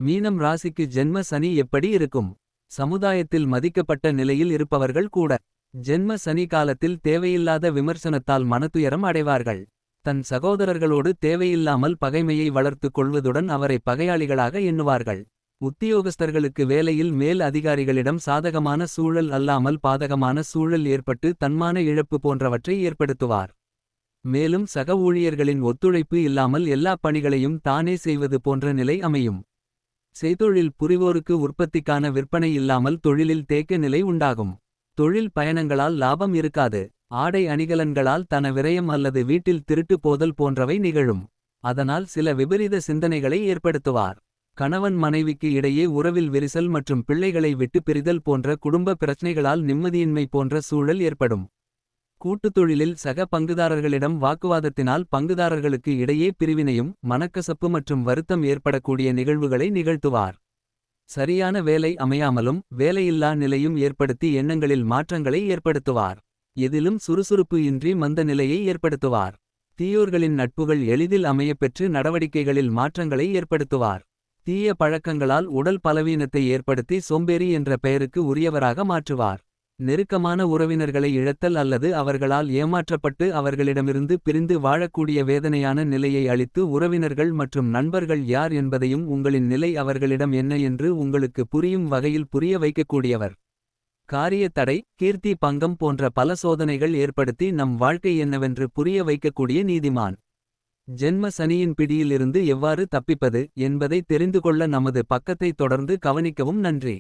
மீனம் ராசிக்கு ஜென்ம சனி எப்படி இருக்கும். சமுதாயத்தில் மதிக்கப்பட்ட நிலையில் இருப்பவர்கள் கூட. ஜென்ம சனி காலத்தில் தேவையில்லாத விமர்சனத்தால் மனதுயரம் அடைவார்கள். தன் சகோதரர்களோடு தேவையில்லாமல் பகைமையை வளர்த்துக் கொள்வதுடன் அவரை பகையாளிகளாக எண்ணுவார்கள். உத்தியோகஸ்தர்களுக்கு வேலையில் மேல் அதிகாரிகளிடம் சாதகமான சூழல் அல்லாமல் பாதகமான சூழல் ஏற்பட்டு தன்மான இழப்பு போன்றவற்றை ஏற்படுத்துவார். மேலும் சக ஊழியர்களின் ஒத்துழைப்பு இல்லாமல் எல்லா பணிகளையும் தானே செய்வது போன்ற நிலை அமையும். செய்தொழில் புரிவோருக்கு உற்பத்திக்கான விற்பனை இல்லாமல் தொழிலில் தேக்க நிலை உண்டாகும். தொழில் பயணங்களால் லாபம் இருக்காது. ஆடை அணிகலன்களால் தன விரயம் அல்லது வீட்டில் திருட்டு போதல் போன்றவை நிகழும். அதனால் சில விபரீத சிந்தனைகளை ஏற்படுத்துவார். கணவன் மனைவிக்கு இடையே உறவில் விரிசல் மற்றும் பிள்ளைகளை விட்டு பிரிதல் போன்ற குடும்ப பிரச்சனைகளால் நிம்மதியின்மை போன்ற சூழல் ஏற்படும். கூட்டுத் தொழிலில் சக பங்குதாரர்களிடம் வாக்குவாதத்தினால் பங்குதாரர்களுக்கு இடையே பிரிவினையும் மனக்கசப்பு மற்றும் வருத்தம் ஏற்படக்கூடிய நிகழ்வுகளை நிகழ்த்துவார். சரியான வேலை அமையாமலும் வேலையில்லா நிலையும் ஏற்படுத்தி எண்ணங்களில் மாற்றங்களை ஏற்படுத்துவார். எதிலும் சுறுசுறுப்பு இன்றி மந்த நிலையை ஏற்படுத்துவார். தீயோர்களின் நட்புகள் எளிதில் அமையப்பெற்று நடவடிக்கைகளில் மாற்றங்களை ஏற்படுத்துவார். தீய பழக்கங்களால் உடல் பலவீனத்தை ஏற்படுத்தி சோம்பேறி என்ற பெயருக்கு உரியவராக மாற்றுவார். நெருக்கமான உறவினர்களை இழத்தல் அல்லது அவர்களால் ஏமாற்றப்பட்டு அவர்களிடமிருந்து பிரிந்து வாழக்கூடிய வேதனையான நிலையை அளித்து உறவினர்கள் மற்றும் நண்பர்கள் யார் என்பதையும் உங்களின் நிலை அவர்களிடம் என்ன என்று உங்களுக்கு புரியும் வகையில் புரிய வைக்கக்கூடியவர். காரிய தடை கீர்த்தி பங்கம் போன்ற பல சோதனைகள் ஏற்படுத்தி நம் வாழ்க்கை என்னவென்று புரிய வைக்கக்கூடிய நீதிமான். ஜென்ம சனியின் பிடியிலிருந்து எவ்வாறு தப்பிப்பது என்பதை தெரிந்துகொள்ள நமது பக்கத்தை தொடர்ந்து கவனிக்கவும். நன்றி.